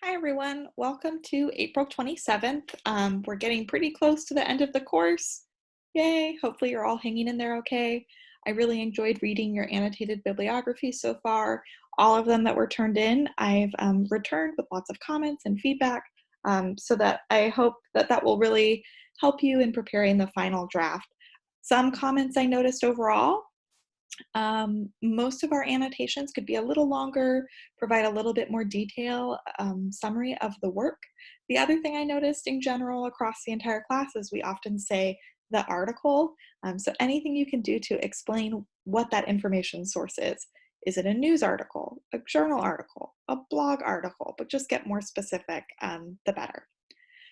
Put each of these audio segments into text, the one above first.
Hi everyone, welcome to April 27th. We're getting pretty close to the end of the course. Yay, hopefully you're all hanging in there okay. I really enjoyed reading your annotated bibliography so far. All of them that were turned in, I've returned with lots of comments and feedback so that I hope that that will really help you in preparing the final draft. Some comments I noticed overall. Most of our annotations could be a little longer, provide a little bit more detail, summary of the work. The other thing I noticed in general across the entire class is we often say the article. So anything you can do to explain what that information source is. Is it a news article, a journal article, a blog article? But just get more specific, the better.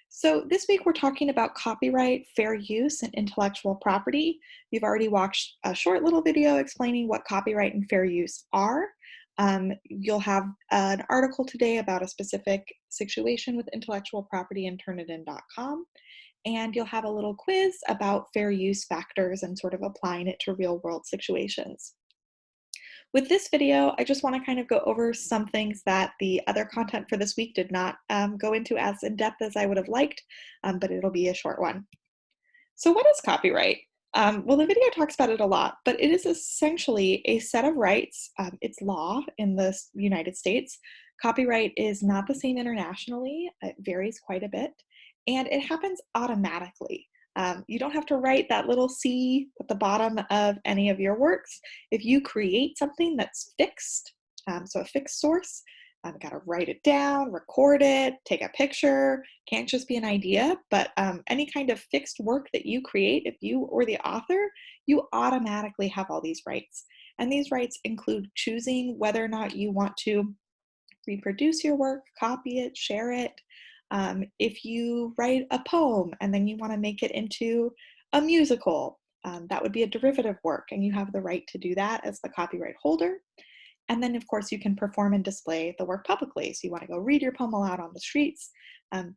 So this week we're talking about copyright, fair use, and intellectual property. You've already watched a short little video explaining what copyright and fair use are. You'll have an article today about a specific situation with intellectual property in Turnitin.com. And you'll have a little quiz about fair use factors and sort of applying it to real world situations. With this video, I just want to kind of go over some things that the other content for this week did not go into as in depth as I would have liked, but it'll be a short one. So what is copyright? Well, the video talks about it a lot, but it is essentially a set of rights. It's law in the United States. Copyright is not the same internationally. It varies quite a bit, and it happens automatically. You don't have to write that little C at the bottom of any of your works. If you create something that's fixed, so a fixed source, got to write it down, record it, take a picture. Can't just be an idea, but any kind of fixed work that you create, if you or the author, you automatically have all these rights. And these rights include choosing whether or not you want to reproduce your work, copy it, share it. If you write a poem and then you want to make it into a musical, that would be a derivative work, and you have the right to do that as the copyright holder. And then, of course, you can perform and display the work publicly. So you want to go read your poem aloud on the streets.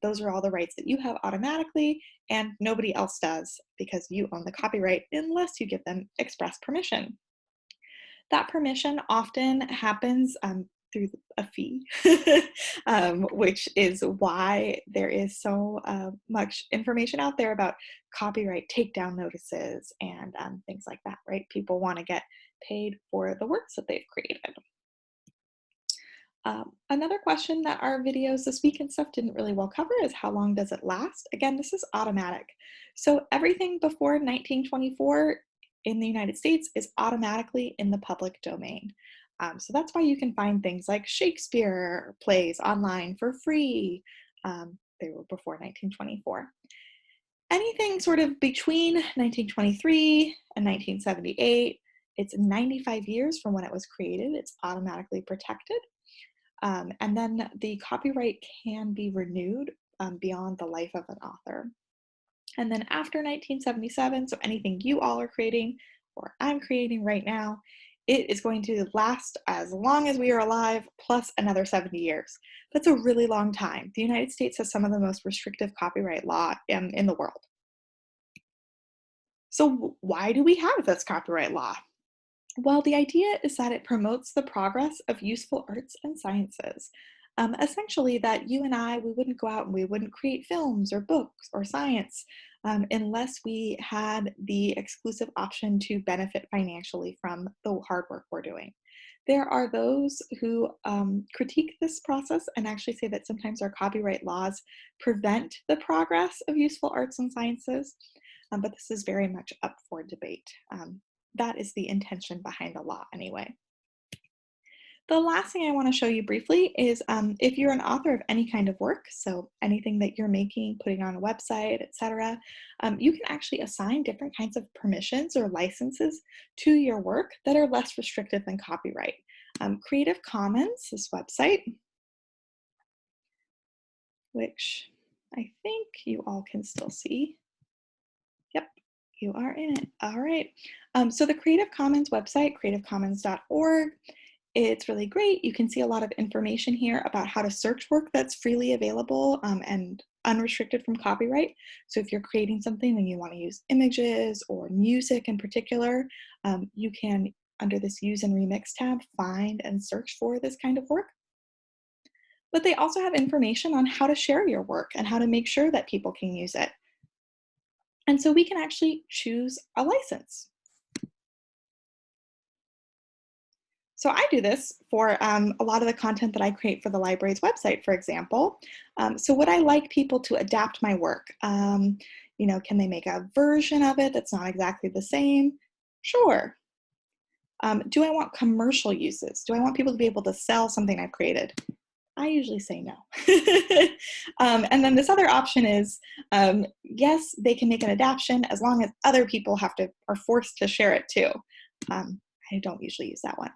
Those are all the rights that you have automatically, and nobody else does because you own the copyright unless you give them express permission. That permission often happens through a fee, which is why there is so much information out there about copyright takedown notices and things like that, right? People want to get paid for the works that they've created. Another question that our videos this week and stuff didn't really well cover is how long does it last? Again, this is automatic. So everything before 1924 in the United States is automatically in the public domain. So that's why you can find things like Shakespeare plays online for free. They were before 1924. Anything sort of between 1923 and 1978, it's 95 years from when it was created, it's automatically protected. And then the copyright can be renewed beyond the life of an author. And then after 1977, so anything you all are creating or I'm creating right now, it is going to last as long as we are alive, plus another 70 years. That's a really long time. The United States has some of the most restrictive copyright law in the world. So why do we have this copyright law? Well, the idea is that it promotes the progress of useful arts and sciences. Essentially, that you and I, we wouldn't go out and we wouldn't create films or books or science unless we had the exclusive option to benefit financially from the hard work we're doing. There are those who critique this process and actually say that sometimes our copyright laws prevent the progress of useful arts and sciences, but this is very much up for debate. That is the intention behind the law anyway. The last thing I want to show you briefly is if you're an author of any kind of work, so anything that you're making, putting on a website, etc., you can actually assign different kinds of permissions or licenses to your work that are less restrictive than copyright. Creative Commons, this website, which I think you all can still see. Yep, you are in it. All right. So the Creative Commons website, creativecommons.org, it's really great. You can see a lot of information here about how to search work that's freely available and unrestricted from copyright. So if you're creating something and you want to use images or music in particular, you can, under this Use and Remix tab, find and search for this kind of work. But they also have information on how to share your work and how to make sure that people can use it. And so we can actually choose a license. So I do this for a lot of the content that I create for the library's website, for example. So would I like people to adapt my work? Can they make a version of it that's not exactly the same? Sure. Do I want commercial uses? Do I want people to be able to sell something I've created? I usually say no. And then this other option is, yes, they can make an adaptation as long as other people are forced to share it too. I don't usually use that one.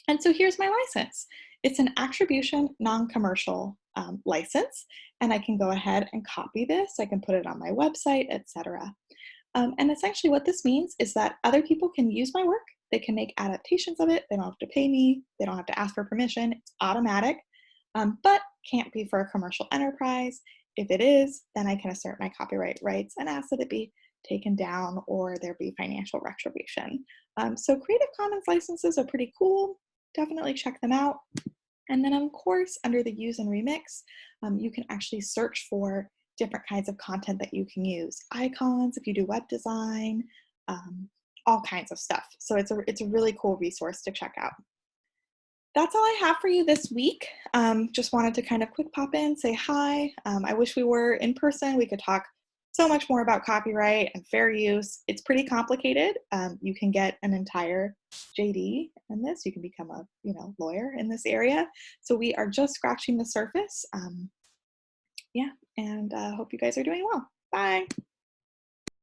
And so here's my license. It's an attribution non-commercial license, and I can go ahead and copy this. I can put it on my website, etc. And essentially what this means is that other people can use my work. They can make adaptations of it. They don't have to pay me. They don't have to ask for permission. It's automatic, but can't be for a commercial enterprise. If it is, then I can assert my copyright rights and ask that it be taken down or there be financial retribution. So Creative Commons licenses are pretty cool. Definitely check them out. And then of course, under the use and remix, you can actually search for different kinds of content that you can use. Icons, if you do web design, all kinds of stuff. So it's a really cool resource to check out. That's all I have for you this week. Just wanted to kind of quick pop in, say hi. I wish we were in person. We could talk so much more about copyright and fair use. It's pretty complicated. You can get an entire JD in this. You can become a lawyer in this area. So we are just scratching the surface. Yeah, and hope you guys are doing well. Bye.